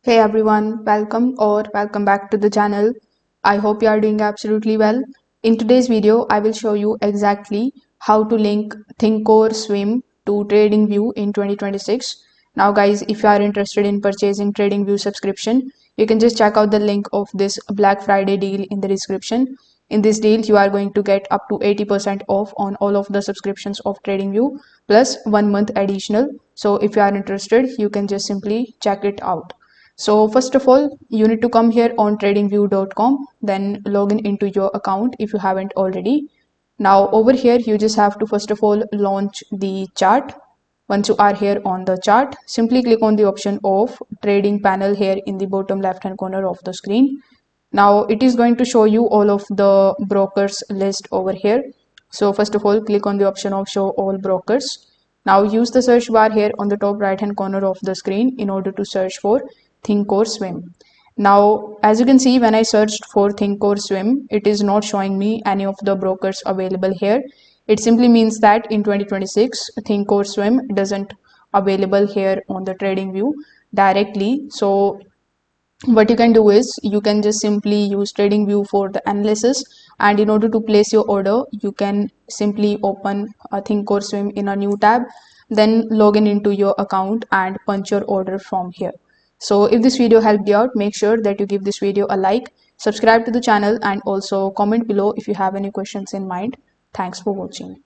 Hey everyone, welcome back to the channel. I hope you are doing absolutely well. In today's video, I will show you exactly how to link Thinkorswim to Tradingview in 2026. Now guys, if you are interested in purchasing Tradingview subscription, you can just check out the link of this Black Friday deal in the description. In this deal, you are going to get up to 80% off on all of the subscriptions of Tradingview plus 1 month additional. So if you are interested, you can just simply check it out. So first of all, you need to come here on tradingview.com, then log in into your account if you haven't already. Now over here, you just have to first of all launch the chart. Once you are here on the chart, simply click on the option of trading panel here in the bottom left hand corner of the screen. Now it is going to show you all of the brokers list over here. So first of all, click on the option of show all brokers. Now use the search bar here on the top right hand corner of the screen in order to search for Thinkorswim. Now, as you can see, when I searched for Thinkorswim, it is not showing me any of the brokers available here. It simply means that in 2026, Thinkorswim doesn't available here on the TradingView directly. So what you can do is you can just simply use TradingView for the analysis, and in order to place your order, you can simply open a Thinkorswim in a new tab, then log in into your account and punch your order from here. So if this video helped you out, make sure that you give this video a like, subscribe to the channel, and also comment below if you have any questions in mind. Thanks for watching.